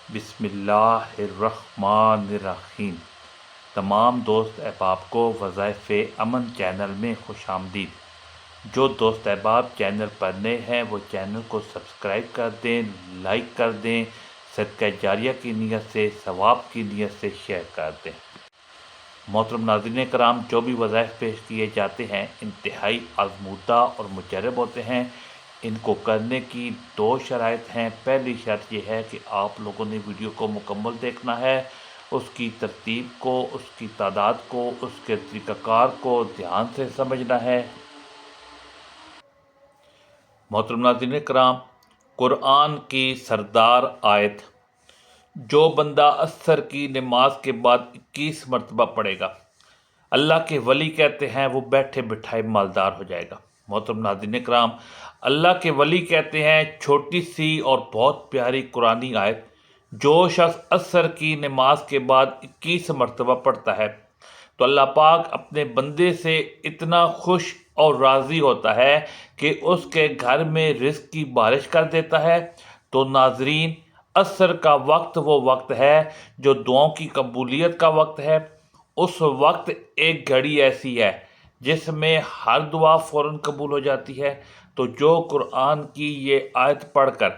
بسم اللہ الرحمن الرحیم۔ تمام دوست احباب کو وظائف امن چینل میں خوش آمدید۔ جو دوست احباب چینل پر نئے ہیں وہ چینل کو سبسکرائب کر دیں، لائک کر دیں، صدقہ جاریہ کی نیت سے، ثواب کی نیت سے شیئر کر دیں۔ محترم ناظرین کرام، جو بھی وظائف پیش کیے جاتے ہیں انتہائی آزمودہ اور مجرب ہوتے ہیں۔ ان کو کرنے کی دو شرائط ہیں۔ پہلی شرط یہ ہے کہ آپ لوگوں نے ویڈیو کو مکمل دیکھنا ہے، اس کی ترتیب کو، اس کی تعداد کو، اس کے طریقہ کار کو دھیان سے سمجھنا ہے۔ محترم ناظرین کرام، قرآن کی سردار آیت، جو بندہ عصر کی نماز کے بعد 21 مرتبہ پڑھے گا، اللہ کے ولی کہتے ہیں وہ بیٹھے بٹھائے مالدار ہو جائے گا۔ محترم ناظرین کرام، اللہ کے ولی کہتے ہیں چھوٹی سی اور بہت پیاری قرآنی آیت، جو شخص عصر کی نماز کے بعد 21 مرتبہ پڑھتا ہے تو اللہ پاک اپنے بندے سے اتنا خوش اور راضی ہوتا ہے کہ اس کے گھر میں رزق کی بارش کر دیتا ہے۔ تو ناظرین، عصر کا وقت وہ وقت ہے جو دعاؤں کی قبولیت کا وقت ہے۔ اس وقت ایک گھڑی ایسی ہے جس میں ہر دعا فوراً قبول ہو جاتی ہے۔ تو جو قرآن کی یہ آیت پڑھ کر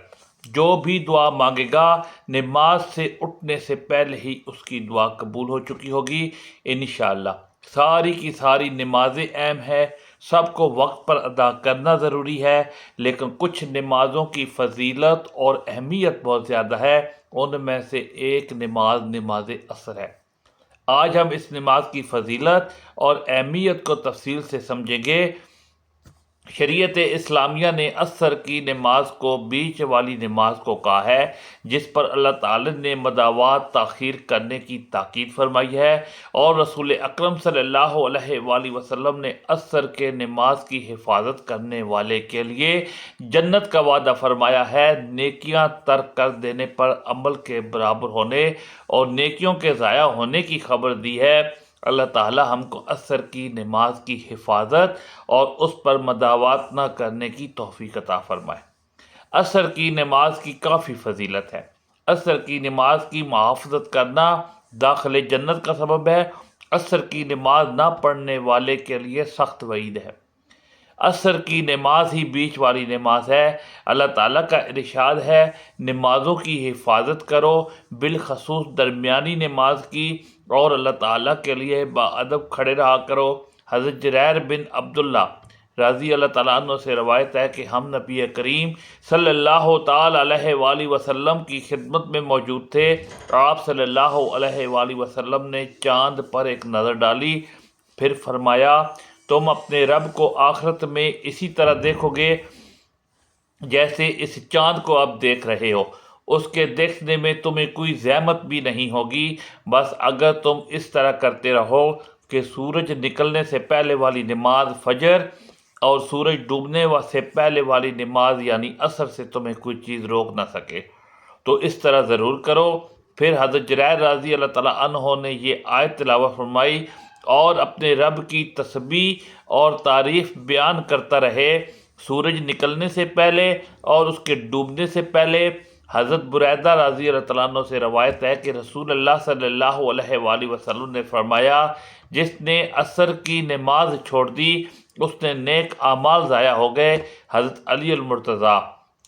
جو بھی دعا مانگے گا، نماز سے اٹھنے سے پہلے ہی اس کی دعا قبول ہو چکی ہوگی انشاءاللہ۔ ساری کی ساری نمازیں اہم ہے، سب کو وقت پر ادا کرنا ضروری ہے، لیکن کچھ نمازوں کی فضیلت اور اہمیت بہت زیادہ ہے۔ ان میں سے ایک نماز عصر ہے۔ آج ہم اس نماز کی فضیلت اور اہمیت کو تفصیل سے سمجھیں گے۔ شریعت اسلامیہ نے عصر کی نماز کو بیچ والی نماز کو کہا ہے، جس پر اللہ تعالی نے مداوات تاخیر کرنے کی تاکید فرمائی ہے، اور رسول اکرم صلی اللہ علیہ وآلہ وسلم نے عصر کے نماز کی حفاظت کرنے والے کے لیے جنت کا وعدہ فرمایا ہے، نیکیاں ترک کر دینے پر عمل کے برابر ہونے اور نیکیوں کے ضائع ہونے کی خبر دی ہے۔ اللہ تعالی ہم کو عصر کی نماز کی حفاظت اور اس پر مداوات نہ کرنے کی توفیق عطا فرمائے۔ عصر کی نماز کی کافی فضیلت ہے۔ عصر کی نماز کی محافظت کرنا داخل جنت کا سبب ہے۔ عصر کی نماز نہ پڑھنے والے کے لیے سخت وعید ہے۔ عصر کی نماز ہی بیچ والی نماز ہے۔ اللہ تعالیٰ کا ارشاد ہے، نمازوں کی حفاظت کرو، بالخصوص درمیانی نماز کی، اور اللہ تعالیٰ کے لیے باادب کھڑے رہا کرو۔ حضرت جریر بن عبداللہ رضی اللہ تعالیٰ عنہ سے روایت ہے کہ ہم نبی کریم صلی اللہ تعالیٰ علیہ وآلہ وسلم کی خدمت میں موجود تھے۔ آپ صلی اللہ علیہ وآلہ وسلم نے چاند پر ایک نظر ڈالی، پھر فرمایا، تم اپنے رب کو آخرت میں اسی طرح دیکھو گے جیسے اس چاند کو اب دیکھ رہے ہو۔ اس کے دیکھنے میں تمہیں کوئی زحمت بھی نہیں ہوگی، بس اگر تم اس طرح کرتے رہو کہ سورج نکلنے سے پہلے والی نماز فجر اور سورج ڈوبنے سے پہلے والی نماز یعنی عصر سے تمہیں کوئی چیز روک نہ سکے تو اس طرح ضرور کرو۔ پھر حضرت جریر رضی اللہ تعالیٰ عنہ نے یہ آیت تلاوت فرمائی اور اپنے رب کی تسبیح اور تعریف بیان کرتا رہے، سورج نکلنے سے پہلے اور اس کے ڈوبنے سے پہلے۔ حضرت بریدہ رضی اللہ تعالیٰ عنہ سے روایت ہے کہ رسول اللہ صلی اللہ علیہ وآلہ وسلم نے فرمایا، جس نے عصر کی نماز چھوڑ دی اس نے نیک اعمال ضائع ہو گئے۔ حضرت علی المرتضیٰ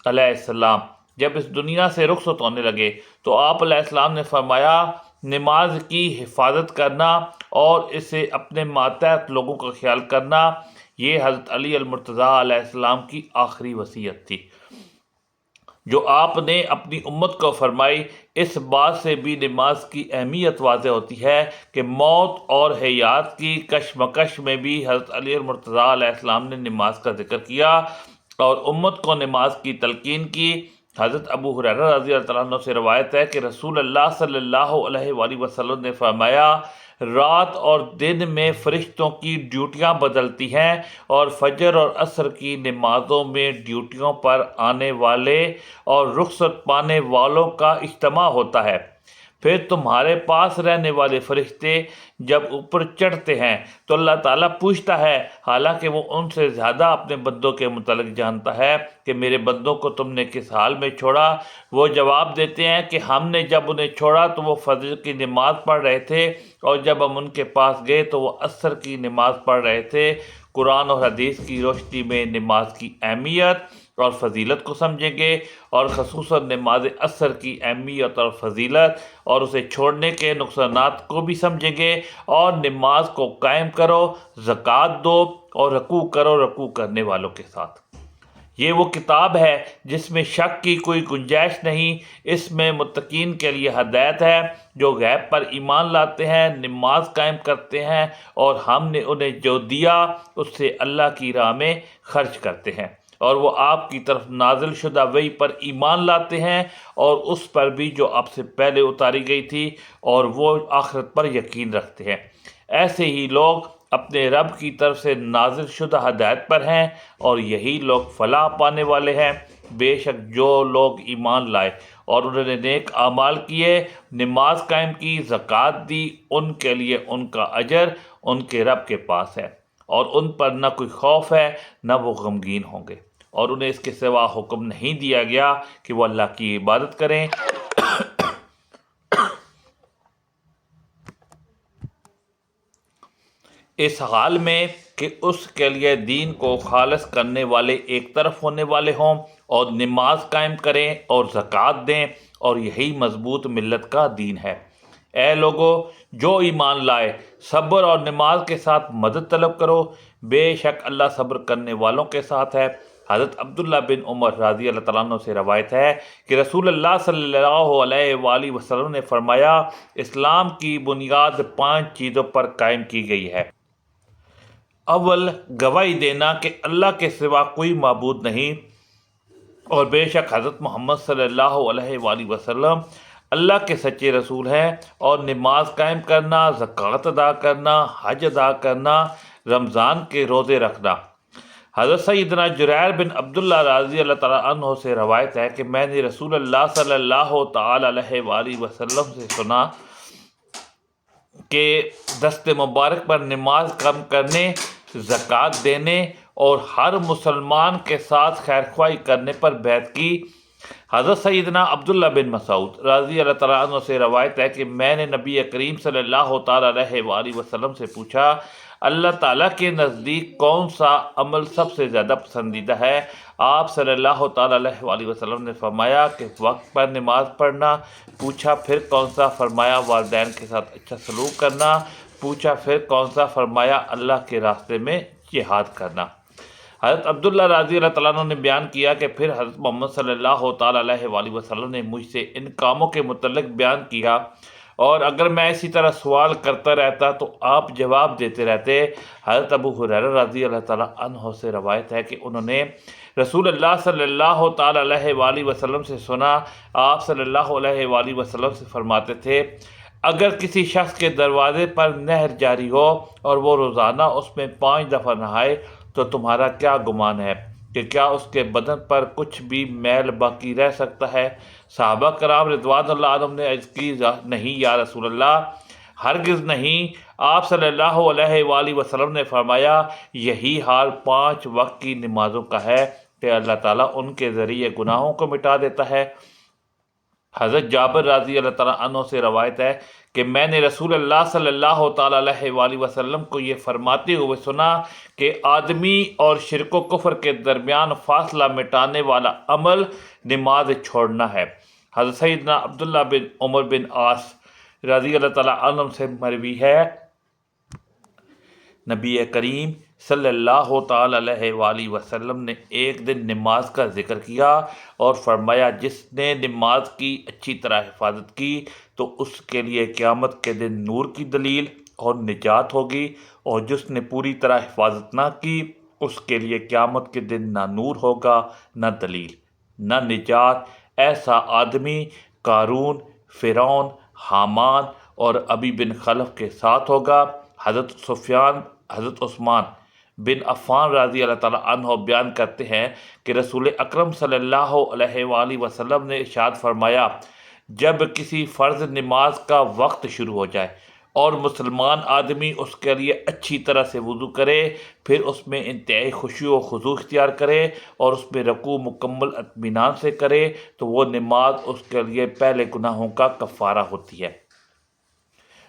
علیہ السلام جب اس دنیا سے رخصت ہونے لگے تو آپ علیہ السلام نے فرمایا، نماز کی حفاظت کرنا اور اسے اپنے ماتحت لوگوں کا خیال کرنا، یہ حضرت علی المرتضیٰ علیہ السلام کی آخری وصیت تھی جو آپ نے اپنی امت کو فرمائی۔ اس بات سے بھی نماز کی اہمیت واضح ہوتی ہے کہ موت اور حیات کی کشمکش میں بھی حضرت علی المرتضیٰ علیہ السلام نے نماز کا ذکر کیا اور امت کو نماز کی تلقین کی۔ حضرت ابو ہریرہ رضی اللہ تعالیٰ عنہ سے روایت ہے کہ رسول اللہ صلی اللہ علیہ وآلہ وسلم نے فرمایا، رات اور دن میں فرشتوں کی ڈیوٹیاں بدلتی ہیں اور فجر اور عصر کی نمازوں میں ڈیوٹیوں پر آنے والے اور رخصت پانے والوں کا اجتماع ہوتا ہے۔ پھر تمہارے پاس رہنے والے فرشتے جب اوپر چڑھتے ہیں تو اللہ تعالیٰ پوچھتا ہے، حالانکہ وہ ان سے زیادہ اپنے بندوں کے متعلق جانتا ہے، کہ میرے بندوں کو تم نے کس حال میں چھوڑا؟ وہ جواب دیتے ہیں کہ ہم نے جب انہیں چھوڑا تو وہ فجر کی نماز پڑھ رہے تھے، اور جب ہم ان کے پاس گئے تو وہ عصر کی نماز پڑھ رہے تھے۔ قرآن اور حدیث کی روشنی میں نماز کی اہمیت اور فضیلت کو سمجھیں گے، اور خصوصاً نماز عصر کی اہمیت اور فضیلت اور اسے چھوڑنے کے نقصانات کو بھی سمجھیں گے، اور نماز کو قائم کرو، زکوٰۃ دو، اور رکوع کرو رکوع کرنے والوں کے ساتھ۔ یہ وہ کتاب ہے جس میں شک کی کوئی گنجائش نہیں، اس میں متقین کے لیے ہدایت ہے، جو غیب پر ایمان لاتے ہیں، نماز قائم کرتے ہیں، اور ہم نے انہیں جو دیا اس سے اللہ کی راہ میں خرچ کرتے ہیں، اور وہ آپ کی طرف نازل شدہ وحی پر ایمان لاتے ہیں، اور اس پر بھی جو آپ سے پہلے اتاری گئی تھی، اور وہ آخرت پر یقین رکھتے ہیں۔ ایسے ہی لوگ اپنے رب کی طرف سے نازل شدہ ہدایت پر ہیں، اور یہی لوگ فلاح پانے والے ہیں۔ بے شک جو لوگ ایمان لائے اور انہوں نے نیک اعمال کیے، نماز قائم کی، زکوٰۃ دی، ان کے لیے ان کا اجر ان کے رب کے پاس ہے، اور ان پر نہ کوئی خوف ہے نہ وہ غمگین ہوں گے، اور انہیں اس کے سوا حکم نہیں دیا گیا کہ وہ اللہ کی عبادت کریں۔ اس حال میں کہ اس کے لیے دین کو خالص کرنے والے ایک طرف ہونے والے ہوں، اور نماز قائم کریں اور زکوٰۃ دیں، اور یہی مضبوط ملت کا دین ہے۔ اے لوگو جو ایمان لائے، صبر اور نماز کے ساتھ مدد طلب کرو، بے شک اللہ صبر کرنے والوں کے ساتھ ہے۔ حضرت عبداللہ بن عمر رضی اللہ تعالیٰ عنہ سے روایت ہے کہ رسول اللہ صلی اللہ علیہ وآلہ وسلم نے فرمایا، اسلام کی بنیاد 5 چیزوں پر قائم کی گئی ہے۔ اول، گواہی دینا کہ اللہ کے سوا کوئی معبود نہیں، اور بے شک حضرت محمد صلی اللہ علیہ وآلہ وسلم اللہ کے سچے رسول ہیں، اور نماز قائم کرنا، زکوٰۃ ادا کرنا، حج ادا کرنا، رمضان کے روزے رکھنا۔ حضرت سیدنا جریر بن عبداللہ رضی اللہ تعالیٰ عنہ سے روایت ہے کہ میں نے رسول اللہ صلی اللہ تعالیٰ علیہ وآلہ وسلم سے سنا کہ دست مبارک پر نماز قائم کرنے، زکوٰۃ دینے اور ہر مسلمان کے ساتھ خیر خواہی کرنے پر بیعت کی۔ حضرت سیدنا عبداللہ بن مسعود رضی اللہ تعالیٰ عنہ سے روایت ہے کہ میں نے نبی کریم صلی اللہ تعالیٰ علیہ وآلہ وسلم سے پوچھا، اللہ تعالیٰ کے نزدیک کون سا عمل سب سے زیادہ پسندیدہ ہے؟ آپ صلی اللہ تعالیٰ علیہ وآلہ وسلم نے فرمایا کہ وقت پر نماز پڑھنا۔ پوچھا پھر کون سا؟ فرمایا والدین کے ساتھ اچھا سلوک کرنا۔ پوچھا پھر کون سا؟ فرمایا اللہ کے راستے میں جہاد کرنا۔ حضرت عبداللہ رضی اللہ تعالیٰ عنہ نے بیان کیا کہ پھر حضرت محمد صلی اللہ تعالیٰ علیہ وآلہ وسلم نے مجھ سے ان کاموں کے متعلق بیان کیا، اور اگر میں اسی طرح سوال کرتا رہتا تو آپ جواب دیتے رہتے۔ حضرت ابو ہریرہ رضی اللہ تعالیٰ عنہ سے روایت ہے کہ انہوں نے رسول اللہ صلی اللہ تعالیٰ علیہ وآلہ وسلم سے سنا، آپ صلی اللہ علیہ وآلہ وسلم سے فرماتے تھے، اگر کسی شخص کے دروازے پر نہر جاری ہو اور وہ روزانہ اس میں 5 دفعہ نہائے تو تمہارا کیا گمان ہے کہ کیا اس کے بدن پر کچھ بھی میل باقی رہ سکتا ہے؟ صحابہ کرام رضوان اللہ عنہم نے عرض کی، نہیں یا رسول اللہ، ہرگز نہیں۔ آپ صلی اللہ علیہ وآلہ وسلم نے فرمایا، یہی حال 5 وقت کی نمازوں کا ہے کہ اللہ تعالیٰ ان کے ذریعے گناہوں کو مٹا دیتا ہے۔ حضرت جابر رضی اللہ تعالیٰ عنہ سے روایت ہے کہ میں نے رسول اللہ صلی اللہ تعالیٰ علیہ وآلہ وسلم کو یہ فرماتے ہوئے سنا کہ آدمی اور شرک و کفر کے درمیان فاصلہ مٹانے والا عمل نماز چھوڑنا ہے۔ حضرت سیدنا عبداللہ بن عمر بن عاص رضی اللہ تعالیٰ عنہ سے مروی ہے، نبی کریم صلی اللہ تعالیٰ علیہ وآلہ وسلم نے ایک دن نماز کا ذکر کیا اور فرمایا، جس نے نماز کی اچھی طرح حفاظت کی تو اس کے لیے قیامت کے دن نور کی دلیل اور نجات ہوگی، اور جس نے پوری طرح حفاظت نہ کی اس کے لیے قیامت کے دن نہ نور ہوگا، نہ دلیل، نہ نجات۔ ایسا آدمی قارون، فرعون، حامان اور ابی بن خلف کے ساتھ ہوگا۔ حضرت عثمان بن عفان رضی اللہ تعالیٰ عنہ بیان کرتے ہیں کہ رسول اکرم صلی اللہ علیہ وآلہ وسلم نے ارشاد فرمایا، جب کسی فرض نماز کا وقت شروع ہو جائے اور مسلمان آدمی اس کے لیے اچھی طرح سے وضو کرے، پھر اس میں انتہائی خشوع و خضوع اختیار کرے اور اس میں رکوع مکمل اطمینان سے کرے، تو وہ نماز اس کے لیے پہلے گناہوں کا کفارہ ہوتی ہے،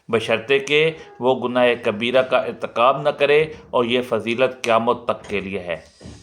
بشرطے کہ وہ گناہ کبیرہ کا ارتکاب نہ کرے، اور یہ فضیلت قیامت تک کے لیے ہے۔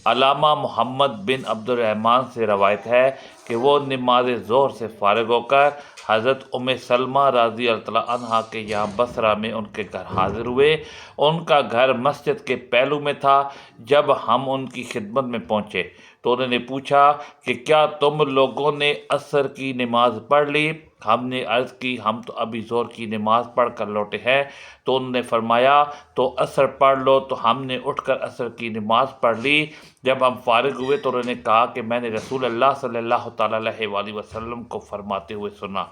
علامہ محمد بن عبد الرحمن سے روایت ہے کہ وہ نماز ظہر سے فارغ ہو کر حضرت ام سلمہ رضی اللہ عنہا کے یہاں بصرہ میں ان کے گھر حاضر ہوئے۔ ان کا گھر مسجد کے پہلو میں تھا۔ جب ہم ان کی خدمت میں پہنچے تو انہوں نے پوچھا کہ کیا تم لوگوں نے عصر کی نماز پڑھ لی؟ ہم نے عرض کی ہم تو ابھی ظہر کی نماز پڑھ کر لوٹے ہیں۔ تو انہوں نے فرمایا تو عصر پڑھ لو۔ تو ہم نے اٹھ کر عصر کی نماز پڑھ لی۔ جب ہم فارغ ہوئے تو انہوں نے کہا کہ میں نے رسول اللہ صلی اللہ تعالیٰ علیہ وآلہ وسلم کو فرماتے ہوئے سنا،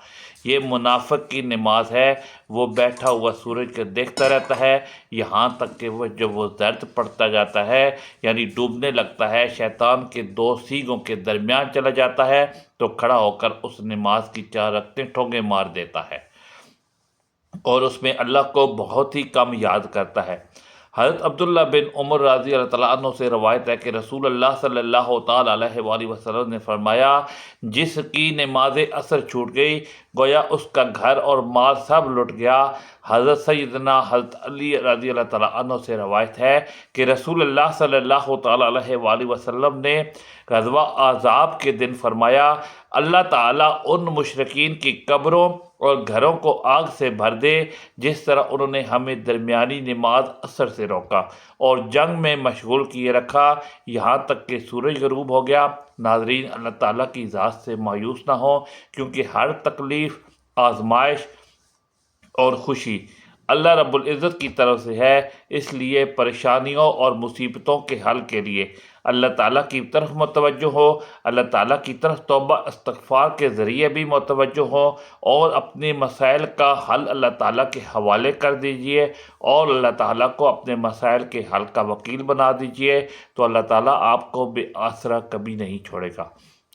یہ منافق کی نماز ہے، وہ بیٹھا ہوا سورج کو دیکھتا رہتا ہے یہاں تک کہ وہ جب وہ زرد پڑتا جاتا ہے یعنی ڈوبنے لگتا ہے، شیطان کے دو سیگوں کے درمیان چلا جاتا ہے تو کھڑا ہو کر اس نماز کی 4 رکعتیں ٹھونگے مار دیتا ہے اور اس میں اللہ کو بہت ہی کم یاد کرتا ہے۔ حضرت عبداللہ بن عمر رضی اللہ تعالیٰ عنہ سے روایت ہے کہ رسول اللہ صلی اللہ تعالیٰ علیہ وآلہ وسلم نے فرمایا، جس کی نماز عصر چھوٹ گئی گویا اس کا گھر اور مال سب لٹ گیا۔ حضرت سیدنا حضرت علی رضی اللہ تعالیٰ عنہ سے روایت ہے کہ رسول اللہ صلی اللہ تعالیٰ علیہ وآلہ وسلم نے غزوہ احزاب کے دن فرمایا، اللہ تعالیٰ ان مشرکین کی قبروں اور گھروں کو آگ سے بھر دے جس طرح انہوں نے ہمیں درمیانی نماز عصر سے روکا اور جنگ میں مشغول کیے رکھا یہاں تک کہ سورج غروب ہو گیا۔ ناظرین، اللہ تعالیٰ کی ذات سے مایوس نہ ہوں، کیونکہ ہر تکلیف، آزمائش اور خوشی اللہ رب العزت کی طرف سے ہے، اس لیے پریشانیوں اور مصیبتوں کے حل کے لیے اللہ تعالیٰ کی طرف متوجہ ہو، اللہ تعالیٰ کی طرف توبہ استغفار کے ذریعے بھی متوجہ ہو اور اپنے مسائل کا حل اللہ تعالیٰ کے حوالے کر دیجئے اور اللہ تعالیٰ کو اپنے مسائل کے حل کا وکیل بنا دیجئے، تو اللہ تعالیٰ آپ کو بے آسرا کبھی نہیں چھوڑے گا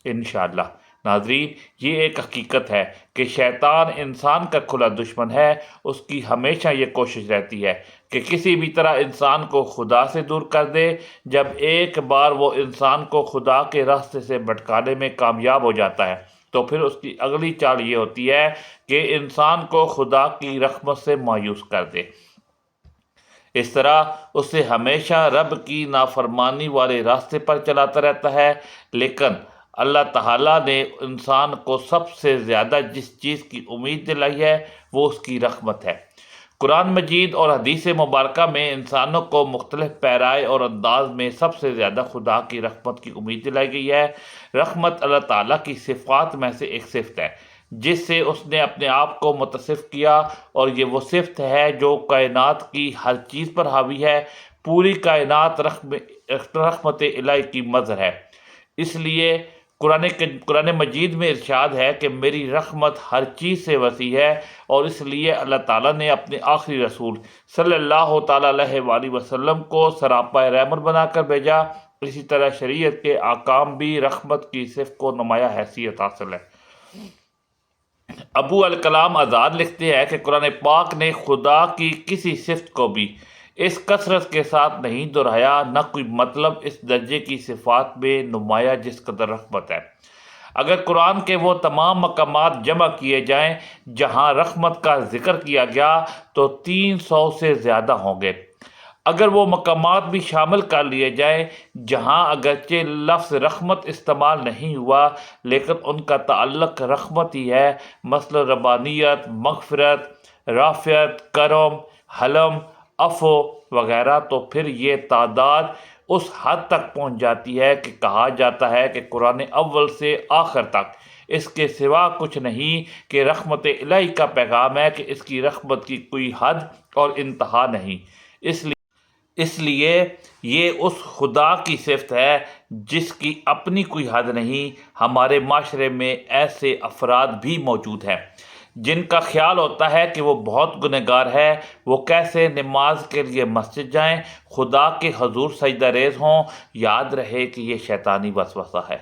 انشاءاللہ۔ ناظرین، یہ ایک حقیقت ہے کہ شیطان انسان کا کھلا دشمن ہے۔ اس کی ہمیشہ یہ کوشش رہتی ہے کہ کسی بھی طرح انسان کو خدا سے دور کر دے۔ جب ایک بار وہ انسان کو خدا کے راستے سے بھٹکانے میں کامیاب ہو جاتا ہے تو پھر اس کی اگلی چال یہ ہوتی ہے کہ انسان کو خدا کی رحمت سے مایوس کر دے۔ اس طرح اسے ہمیشہ رب کی نافرمانی والے راستے پر چلاتا رہتا ہے، لیکن اللہ تعالیٰ نے انسان کو سب سے زیادہ جس چیز کی امید دلائی ہے وہ اس کی رحمت ہے۔ قرآن مجید اور حدیث مبارکہ میں انسانوں کو مختلف پیرائے اور انداز میں سب سے زیادہ خدا کی رحمت کی امید دلائی گئی ہے۔ رحمت اللہ تعالیٰ کی صفات میں سے ایک صفت ہے جس سے اس نے اپنے آپ کو متصف کیا، اور یہ وہ صفت ہے جو کائنات کی ہر چیز پر حاوی ہے۔ پوری کائنات رحمت الہی کی مظہر ہے، اس لیے قرآن مجید میں ارشاد ہے کہ میری رحمت ہر چیز سے وسیع ہے، اور اس لیے اللہ تعالیٰ نے اپنے آخری رسول صلی اللہ تعالیٰ علیہ وآلہ وسلم کو سراپا رحمت بنا کر بھیجا۔ اسی طرح شریعت کے احکام بھی رحمت کی صفت کو نمایاں حیثیت حاصل ہے۔ ابو الکلام آزاد لکھتے ہیں کہ قرآن پاک نے خدا کی کسی صفت کو بھی اس کثرت کے ساتھ نہیں دہرایا، نہ کوئی مطلب اس درجے کی صفات میں نمایاں جس قدر رحمت ہے۔ اگر قرآن کے وہ تمام مقامات جمع کیے جائیں جہاں رحمت کا ذکر کیا گیا تو 300 سے زیادہ ہوں گے۔ اگر وہ مقامات بھی شامل کر لیے جائیں جہاں اگرچہ لفظ رحمت استعمال نہیں ہوا لیکن ان کا تعلق رحمت ہی ہے، مثلا ربانیت، مغفرت، رافعت، کرم، حلم، عفو وغیرہ، تو پھر یہ تعداد اس حد تک پہنچ جاتی ہے کہ کہا جاتا ہے کہ قرآن اول سے آخر تک اس کے سوا کچھ نہیں کہ رحمت الہی کا پیغام ہے کہ اس کی رحمت کی کوئی حد اور انتہا نہیں۔ اس لیے یہ اس خدا کی صفت ہے جس کی اپنی کوئی حد نہیں۔ ہمارے معاشرے میں ایسے افراد بھی موجود ہیں جن کا خیال ہوتا ہے کہ وہ بہت گنہگار ہے، وہ کیسے نماز کے لیے مسجد جائیں، خدا کے حضور سجدہ ریز ہوں۔ یاد رہے کہ یہ شیطانی وسوسہ ہے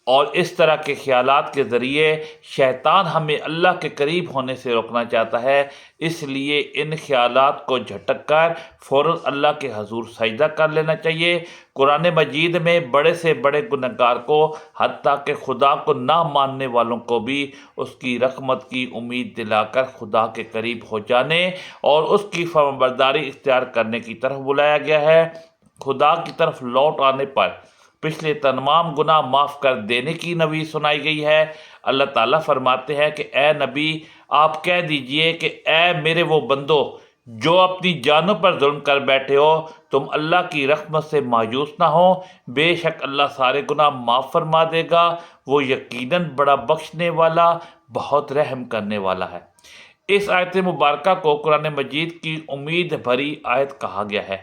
اور اس طرح کے خیالات کے ذریعے شیطان ہمیں اللہ کے قریب ہونے سے روکنا چاہتا ہے، اس لیے ان خیالات کو جھٹک کر فوراً اللہ کے حضور سجدہ کر لینا چاہیے۔ قرآن مجید میں بڑے سے بڑے گنہگار کو، حتیٰ کہ خدا کو نہ ماننے والوں کو بھی اس کی رحمت کی امید دلا کر خدا کے قریب ہو جانے اور اس کی فرمانبرداری اختیار کرنے کی طرف بلایا گیا ہے۔ خدا کی طرف لوٹ آنے پر پچھلے تمام گناہ معاف کر دینے کی نوید سنائی گئی ہے۔ اللہ تعالیٰ فرماتے ہیں کہ اے نبی آپ کہہ دیجئے کہ اے میرے وہ بندو جو اپنی جانوں پر ظلم کر بیٹھے ہو، تم اللہ کی رحمت سے مایوس نہ ہو، بے شک اللہ سارے گناہ معاف فرما دے گا، وہ یقیناً بڑا بخشنے والا بہت رحم کرنے والا ہے۔ اس آیت مبارکہ کو قرآن مجید کی امید بھری آیت کہا گیا ہے۔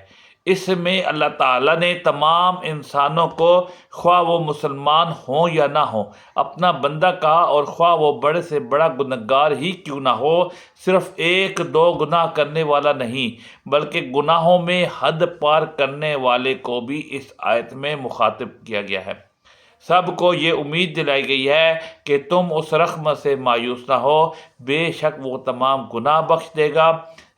اس میں اللہ تعالیٰ نے تمام انسانوں کو، خواہ وہ مسلمان ہوں یا نہ ہوں، اپنا بندہ کہا، اور خواہ وہ بڑے سے بڑا گنہگار ہی کیوں نہ ہو، صرف ایک دو گناہ کرنے والا نہیں بلکہ گناہوں میں حد پار کرنے والے کو بھی اس آیت میں مخاطب کیا گیا ہے۔ سب کو یہ امید دلائی گئی ہے کہ تم اس رحمت سے مایوس نہ ہو، بے شک وہ تمام گناہ بخش دے گا۔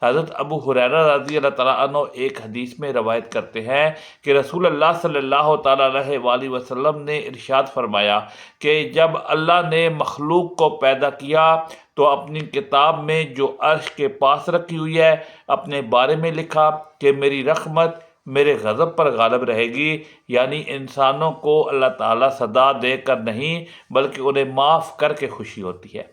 حضرت ابو ہریرہ رضی اللہ تعالیٰ عنہ ایک حدیث میں روایت کرتے ہیں کہ رسول اللہ صلی اللہ تعالیٰ علیہ وآلہ وسلم نے ارشاد فرمایا کہ جب اللہ نے مخلوق کو پیدا کیا تو اپنی کتاب میں جو عرش کے پاس رکھی ہوئی ہے اپنے بارے میں لکھا کہ میری رحمت میرے غضب پر غالب رہے گی، یعنی انسانوں کو اللہ تعالیٰ سزا دے کر نہیں بلکہ انہیں معاف کر کے خوشی ہوتی ہے۔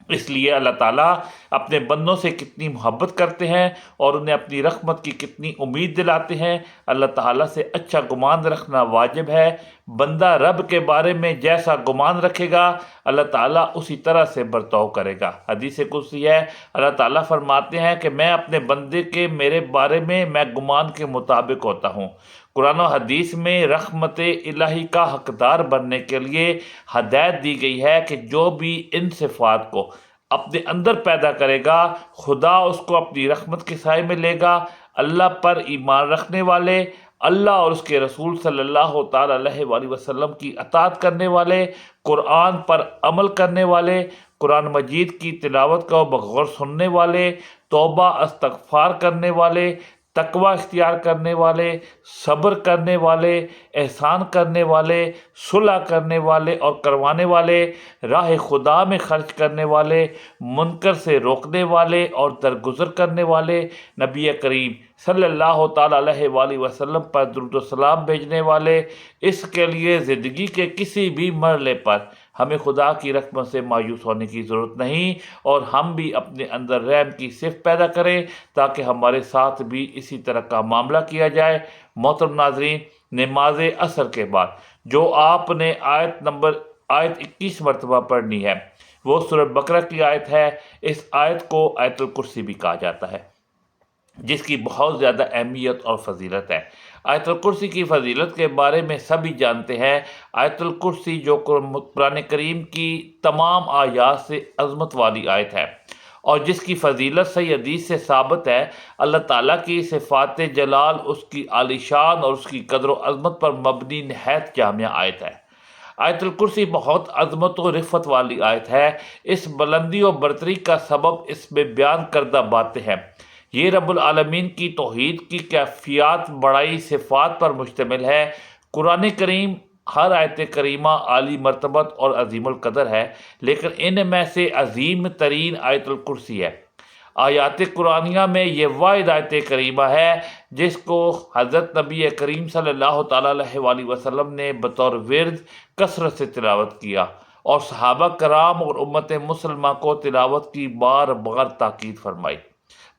اس لیے اللہ تعالیٰ اپنے بندوں سے کتنی محبت کرتے ہیں اور انہیں اپنی رحمت کی کتنی امید دلاتے ہیں۔ اللہ تعالیٰ سے اچھا گمان رکھنا واجب ہے۔ بندہ رب کے بارے میں جیسا گمان رکھے گا اللہ تعالیٰ اسی طرح سے برتاؤ کرے گا۔ حدیث قدسی ہے، اللہ تعالیٰ فرماتے ہیں کہ میں اپنے بندے کے میرے بارے میں گمان کے مطابق ہوتا ہوں۔ قرآن و حدیث میں رحمت الہی کا حقدار بننے کے لیے ہدایت دی گئی ہے کہ جو بھی ان صفات کو اپنے اندر پیدا کرے گا خدا اس کو اپنی رحمت کے سائے میں لے گا۔ اللہ پر ایمان رکھنے والے، اللہ اور اس کے رسول صلی اللہ تعالیٰ علیہ وآلہ وسلم کی اطاعت کرنے والے، قرآن پر عمل کرنے والے، قرآن مجید کی تلاوت کو بغور سننے والے، توبہ استغفار کرنے والے، تقوی اختیار کرنے والے، صبر کرنے والے، احسان کرنے والے، صلح کرنے والے اور کروانے والے، راہ خدا میں خرچ کرنے والے، منکر سے روکنے والے اور درگزر کرنے والے، نبی کریم صلی اللہ تعالیٰ علیہ وآلہ وسلم پر درود و سلام بھیجنے والے۔ اس کے لیے زندگی کے کسی بھی مرحلے پر ہمیں خدا کی رحمت سے مایوس ہونے کی ضرورت نہیں، اور ہم بھی اپنے اندر رحم کی صفت پیدا کریں تاکہ ہمارے ساتھ بھی اسی طرح کا معاملہ کیا جائے۔ محترم ناظرین، نماز عصر کے بعد جو آپ نے آیت 21 مرتبہ پڑھنی ہے وہ سورہ بقرہ کی آیت ہے۔ اس آیت کو آیت الکرسی بھی کہا جاتا ہے، جس کی بہت زیادہ اہمیت اور فضیلت ہے۔ آیت الکرسی کی فضیلت کے بارے میں سبھی جانتے ہیں۔ آیت الکرسی جو قرآن کریم کی تمام آیات سے عظمت والی آیت ہے اور جس کی فضیلت صحیح حدیث سے ثابت ہے، اللہ تعالیٰ کی صفات جلال، اس کی عالی شان اور اس کی قدر و عظمت پر مبنی نہایت جامع آیت ہے۔ آیت الکرسی بہت عظمت و رفعت والی آیت ہے۔ اس بلندی و برتری کا سبب اس میں بیان کردہ باتیں ہیں۔ یہ رب العالمین کی توحید کی کیفیات، بڑائی، صفات پر مشتمل ہے۔ قرآن کریم ہر آیت کریمہ عالی مرتبت اور عظیم القدر ہے، لیکن ان میں سے عظیم ترین آیت الکرسی ہے۔ آیات قرآنیہ میں یہ واحد آیت کریمہ ہے جس کو حضرت نبی کریم صلی اللہ تعالیٰ علیہ وآلہ وسلم نے بطور ورد کثرت سے تلاوت کیا، اور صحابہ کرام اور امت مسلمہ کو تلاوت کی بار بار تاکید فرمائی۔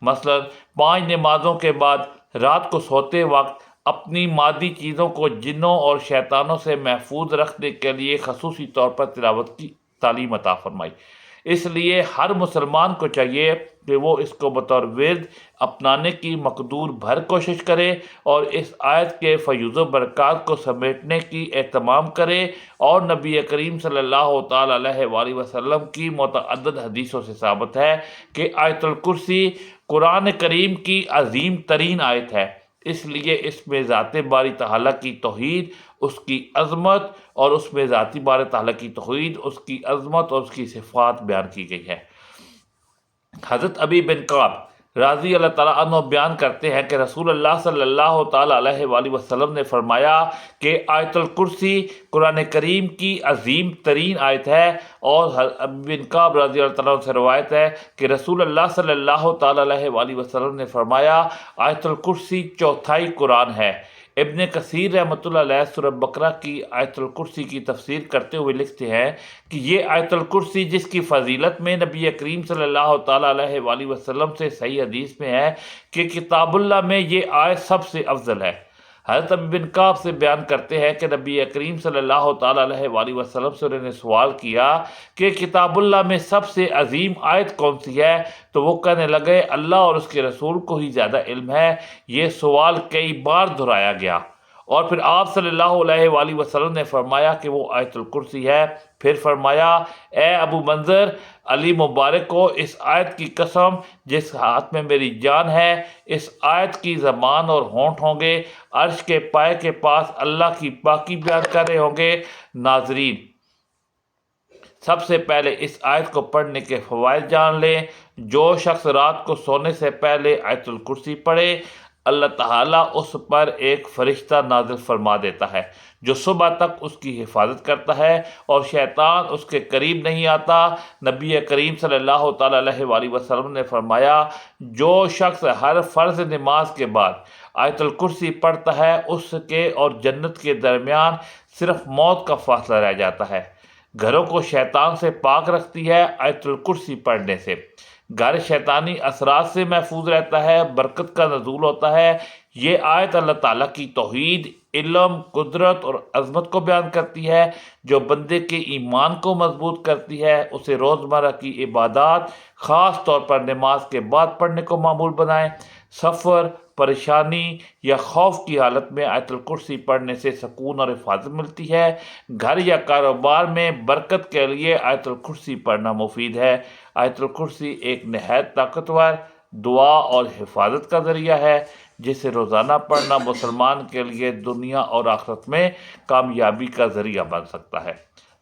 مثلا 5 نمازوں کے بعد رات کو سوتے وقت اپنی مادی چیزوں کو جنوں اور شیطانوں سے محفوظ رکھنے کے لیے خصوصی طور پر تلاوت کی تعلیم عطا فرمائی۔ اس لیے ہر مسلمان کو چاہیے کہ وہ اس کو بطور ورد اپنانے کی مقدور بھر کوشش کرے اور اس آیت کے فیوز و برکات کو سمیٹنے کی اہتمام کرے، اور نبی کریم صلی اللہ تعالیٰ علیہ وآلہ وسلم کی متعدد حدیثوں سے ثابت ہے کہ آیت الکرسی قرآن کریم کی عظیم ترین آیت ہے۔ اس لیے اس میں ذات باری تعالیٰ کی توحید، اس کی عظمت، اور اس میں ذاتی باری تعالیٰ کی توحید، اس کی عظمت اور اس کی صفات بیان کی گئی ہے۔ حضرت ابی بن کعب رضی اللہ تعالیٰ عنہ بیان کرتے ہیں کہ رسول اللہ صلی اللہ تعالیٰ علیہ وآلہ وسلم نے فرمایا کہ آیت الکرسی قرآن کریم کی عظیم ترین آیت ہے، اور ابی بن کعب رضی اللہ تعالیٰ عنہ سے روایت ہے کہ رسول اللہ صلی اللہ تعالیٰ علیہ وآلہ وسلم نے فرمایا آیت الکرسی چوتھائی قرآن ہے۔ ابن کثیر رحمۃ اللہ علیہ سورہ بقرہ کی آیت الکرسی کی تفسیر کرتے ہوئے لکھتے ہیں کہ یہ آیت الکرسی جس کی فضیلت میں نبی کریم صلی اللہ تعالیٰ علیہ وآلہ وسلم سے صحیح حدیث میں ہے کہ کتاب اللہ میں یہ آیت سب سے افضل ہے۔ حضرت ابی بن کعب سے بیان کرتے ہیں کہ نبی کریم صلی اللہ تعالیٰ علیہ وآلہ وسلم سے انہوں نے سوال کیا کہ کتاب اللہ میں سب سے عظیم آیت کون سی ہے؟ تو وہ کہنے لگے اللہ اور اس کے رسول کو ہی زیادہ علم ہے۔ یہ سوال کئی بار دہرایا گیا، اور پھر آپ صلی اللہ علیہ وآلہ وسلم نے فرمایا کہ وہ آیت الکرسی ہے۔ پھر فرمایا اے ابو منذر، علی مبارک کو اس آیت کی قسم جس ہاتھ میں میری جان ہے، اس آیت کی زبان اور ہونٹ ہوں گے عرش کے پائے کے پاس اللہ کی پاکی بیان کر رہے ہوں گے۔ ناظرین، سب سے پہلے اس آیت کو پڑھنے کے فوائد جان لیں۔ جو شخص رات کو سونے سے پہلے آیت الکرسی پڑھے، اللہ تعالیٰ اس پر ایک فرشتہ نازل فرما دیتا ہے جو صبح تک اس کی حفاظت کرتا ہے، اور شیطان اس کے قریب نہیں آتا۔ نبی کریم صلی اللہ تعالیٰ علیہ وآلہ وسلم نے فرمایا جو شخص ہر فرض نماز کے بعد آیت الکرسی پڑھتا ہے، اس کے اور جنت کے درمیان صرف موت کا فاصلہ رہ جاتا ہے۔ گھروں کو شیطان سے پاک رکھتی ہے آیت الکرسی پڑھنے سے۔ گھر شیطانی اثرات سے محفوظ رہتا ہے، برکت کا نزول ہوتا ہے۔ یہ آیت اللہ تعالیٰ کی توحید، علم، قدرت اور عظمت کو بیان کرتی ہے جو بندے کے ایمان کو مضبوط کرتی ہے۔ اسے روزمرہ کی عبادات خاص طور پر نماز کے بعد پڑھنے کو معمول بنائیں۔ سفر، پریشانی یا خوف کی حالت میں آیت الکرسی پڑھنے سے سکون اور حفاظت ملتی ہے۔ گھر یا کاروبار میں برکت کے لیے آیت الکرسی پڑھنا مفید ہے۔ آیت الکرسی ایک نہایت طاقتور دعا اور حفاظت کا ذریعہ ہے جسے روزانہ پڑھنا مسلمان کے لیے دنیا اور آخرت میں کامیابی کا ذریعہ بن سکتا ہے۔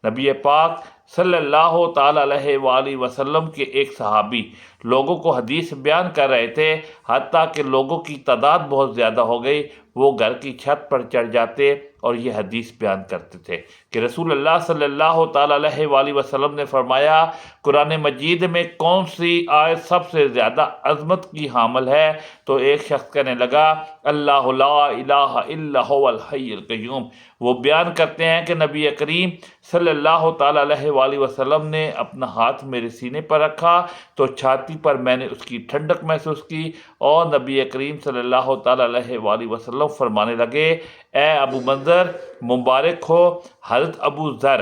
نبی پاک صلی اللہ تعالیٰ علیہ وآلہ وسلم کے ایک صحابی لوگوں کو حدیث بیان کر رہے تھے، حتیٰ کہ لوگوں کی تعداد بہت زیادہ ہو گئی۔ وہ گھر کی چھت پر چڑھ جاتے اور یہ حدیث بیان کرتے تھے کہ رسول اللہ صلی اللہ تعالیٰ علیہ وآلہ وسلم نے فرمایا قرآن مجید میں کون سی آیت سب سے زیادہ عظمت کی حامل ہے؟ تو ایک شخص کہنے لگا اللہ لا الہ الا هو الحی القیوم۔ وہ بیان کرتے ہیں کہ نبی کریم صلی اللہ تعالیٰ علیہ وآلہ وسلم نے اپنا ہاتھ میرے سینے پر رکھا تو چھاتی پر میں نے اس کی ٹھنڈک محسوس کی، اور نبی کریم صلی اللہ تعالیٰ علیہ وآلہ وسلم فرمانے لگے اے ابو منذر مبارک ہو۔ حضرت ابو ذر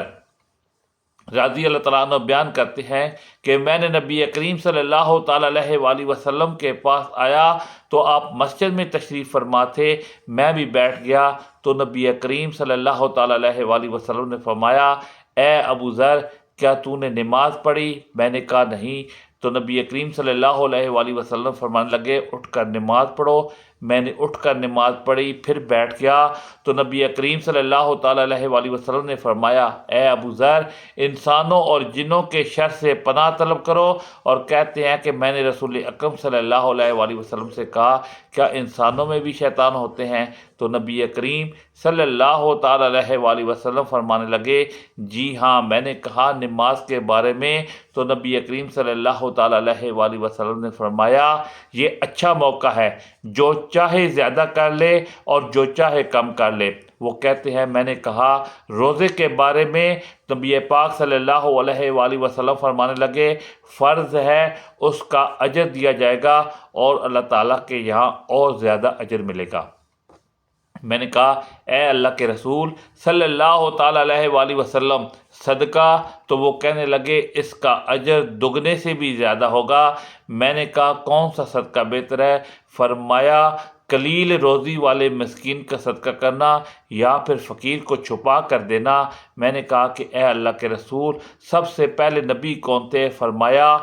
رضی اللہ تعالیٰ عنہ بیان کرتے ہیں کہ میں نے نبی کریم صلی اللہ تعالیٰ علیہ وآلہ وسلم کے پاس آیا تو آپ مسجد میں تشریف فرما تھے۔ میں بھی بیٹھ گیا تو نبی کریم صلی اللہ تعالیٰ علیہ وآلہ وسلم نے فرمایا اے ابو ذر کیا تو نے نماز پڑھی؟ میں نے کہا نہیں۔ تو نبی کریم صلی اللہ علیہ وآلہ وسلم فرمانے لگے اٹھ کر نماز پڑھو۔ میں نے اٹھ کر نماز پڑھی، پھر بیٹھ گیا تو نبی کریم صلی اللہ تعالیٰ علیہ وآلہ وسلم نے فرمایا اے ابو ذر انسانوں اور جنوں کے شر سے پناہ طلب کرو، اور کہتے ہیں کہ میں نے رسول اکرم صلی اللہ علیہ وآلہ وسلم سے کہا کیا انسانوں میں بھی شیطان ہوتے ہیں؟ تو نبی کریم صلی اللہ تعالیٰ علیہ وآلہ وسلم فرمانے لگے جی ہاں۔ میں نے کہا نماز کے بارے میں؟ تو نبی کریم صلی اللہ تعالیٰ علیہ وآلہ وسلم نے فرمایا یہ اچھا موقع ہے، جو چاہے زیادہ کر لے اور جو چاہے کم کر لے۔ وہ کہتے ہیں میں نے کہا روزے کے بارے میں؟ نبی پاک صلی اللہ علیہ وآلہ وسلم فرمانے لگے فرض ہے، اس کا اجر دیا جائے گا اور اللہ تعالیٰ کے یہاں اور زیادہ اجر ملے گا۔ میں نے کہا اے اللہ کے رسول صلی اللہ تعالیٰ علیہ وآلہ وسلم صدقہ؟ تو وہ کہنے لگے اس کا اجر دگنے سے بھی زیادہ ہوگا۔ میں نے کہا کون سا صدقہ بہتر ہے؟ فرمایا قلیل روزی والے مسکین کا صدقہ کرنا یا پھر فقیر کو چھپا کر دینا۔ میں نے کہا کہ اے اللہ کے رسول سب سے پہلے نبی کون تھے؟ فرمایا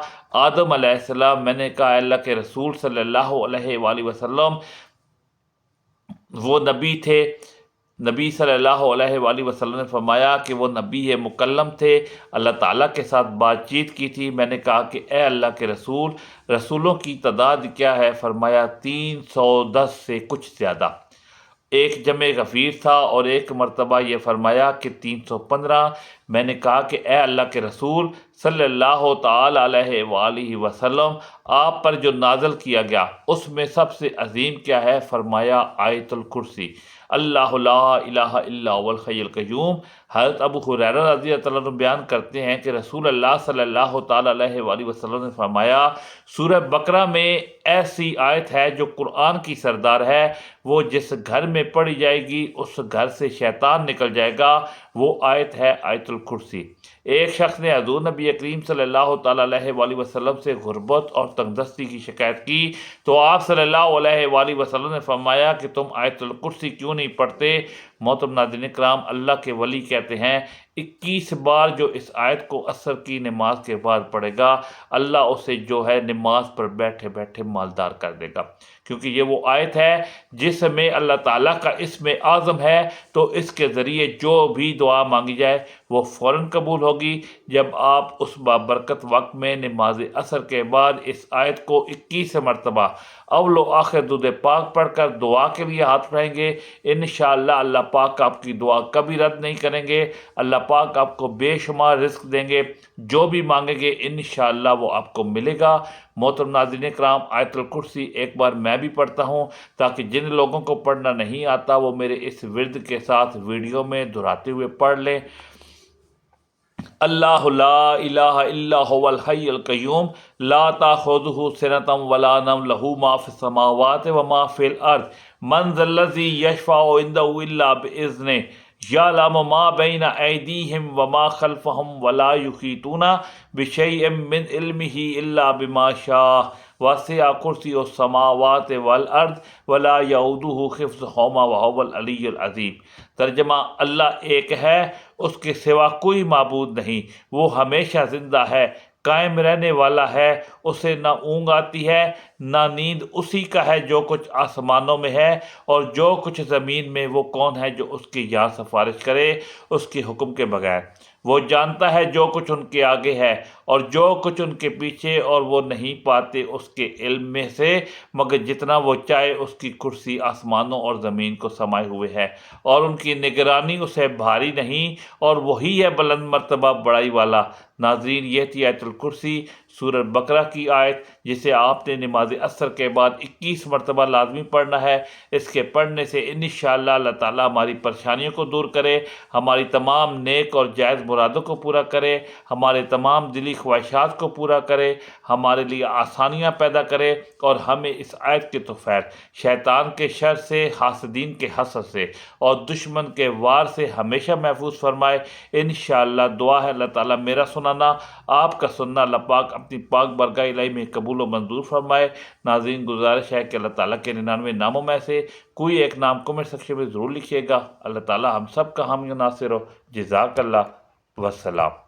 آدم علیہ السلام۔ میں نے کہا اے اللہ کے رسول صلی اللہ علیہ وآلہ وسلم وہ نبی تھے۔ نبی صلی اللہ علیہ وآلہ وسلم نے فرمایا کہ وہ نبی مکلم تھے، اللہ تعالیٰ کے ساتھ بات چیت کی تھی۔ میں نے کہا کہ اے اللہ کے رسول، رسولوں کی تعداد کیا ہے؟ فرمایا 310 سے کچھ زیادہ۔ ایک جمع غفیر تھا، اور ایک مرتبہ یہ فرمایا کہ 315۔ میں نے کہا کہ اے اللہ کے رسول صلی اللہ تعالی علیہ وآلہ وسلم، آپ پر جو نازل کیا گیا اس میں سب سے عظیم کیا ہے؟ فرمایا آیت الکرسی، اللہ لا الہ الا هو الحی القیوم۔ حضرت ابو ہریرہ رضی اللہ عنہ بیان کرتے ہیں کہ رسول اللہ صلی اللہ تعالی علیہ وآلہ وسلم نے فرمایا، سورہ بقرہ میں ایسی آیت ہے جو قرآن کی سردار ہے، وہ جس گھر میں پڑھی جائے گی اس گھر سے شیطان نکل جائے گا، وہ آیت ہے آیت الکرسی۔ ایک شخص نے حضور نبی کریم صلی اللہ تعالی علیہ وآلہ وسلم سے غربت اور تنگدستی کی شکایت کی، تو آپ صلی اللہ علیہ وآلہ وسلم نے فرمایا کہ تم آیت الکرسی کیوں نہیں پڑھتے؟ محترم ناظرین اکرام، اللہ کے ولی کہتے ہیں 21 بار جو اس آیت کو عصر کی نماز کے بعد پڑھے گا، اللہ اسے جو ہے نماز پر بیٹھے بیٹھے مالدار کر دے گا، کیونکہ یہ وہ آیت ہے جس میں اللہ تعالیٰ کا اسم اعظم ہے، تو اس کے ذریعے جو بھی دعا مانگی جائے وہ فوراً قبول ہوگی۔ جب آپ اس بابرکت وقت میں نماز عصر کے بعد اس آیت کو 21 مرتبہ اول و آخر درود پاک پڑھ کر دعا کے لیے ہاتھ اٹھائیں گے، انشاءاللہ اللہ پاک آپ کی دعا کبھی رد نہیں کریں گے، اللہ پاک آپ کو بے شمار رزق دیں گے، جو بھی مانگیں گے انشاءاللہ وہ آپ کو ملے گا۔ محترم ناظرین اکرام، آیت الکرسی ایک بار میں بھی پڑھتا ہوں، تاکہ جن لوگوں کو پڑھنا نہیں آتا وہ میرے اس ورد کے ساتھ ویڈیو میں دہراتے ہوئے پڑھ لیں۔ اللہ لا الہ الا هو الحی القیوم لا تاخذہ سنۃ ولا نوم لہ ما فی السماوات وما فی الارض من ذا الذی یشفع عندہ الا باذنہ یعلم ما بین ایدیہم وما خلفہم ولا یحیطون بشیء من علمہ الا بما شاء وسع کرسیہ السماوات والارض ولا یعودہ حفظہما وہو العلی العظیم۔ ترجمہ، اللہ ایک ہے، اس کے سوا کوئی معبود نہیں، وہ ہمیشہ زندہ ہے، قائم رہنے والا ہے، اسے نہ اونگ آتی ہے نہ نیند، اسی کا ہے جو کچھ آسمانوں میں ہے اور جو کچھ زمین میں۔ وہ کون ہے جو اس کی یہاں سفارش کرے اس کے حکم کے بغیر؟ وہ جانتا ہے جو کچھ ان کے آگے ہے اور جو کچھ ان کے پیچھے، اور وہ نہیں پاتے اس کے علم میں سے مگر جتنا وہ چاہے۔ اس کی کرسی آسمانوں اور زمین کو سمائے ہوئے ہے، اور ان کی نگرانی اسے بھاری نہیں، اور وہی ہے بلند مرتبہ بڑائی والا۔ ناظرین، یہ تھی آیت الکرسی، سورہ بقرہ کی آیت، جسے آپ نے نماز عصر کے بعد 21 مرتبہ لازمی پڑھنا ہے۔ اس کے پڑھنے سے انشاءاللہ اللہ تعالیٰ ہماری پریشانیوں کو دور کرے، ہماری تمام نیک اور جائز مرادوں کو پورا کرے، ہمارے تمام دلی خواہشات کو پورا کرے، ہمارے لیے آسانیاں پیدا کرے، اور ہمیں اس آیت کے توفیق، شیطان کے شر سے، حاسدین کے حسد سے اور دشمن کے وار سے ہمیشہ محفوظ فرمائے۔ انشاءاللہ دعا ہے اللہ تعالیٰ میرا سنانا، آپ کا سننا اللہ پاک اپنی پاک برگاہ الہی میں قبول و منظور فرمائے۔ ناظرین، گزارش ہے کہ اللہ تعالیٰ کے 99 ناموں میں سے کوئی ایک نام کمنٹ سیکشن میں ضرور لکھیے گا۔ اللہ تعالیٰ ہم سب کا حامی و ناصر ہو۔ جزاک اللہ، والسلام۔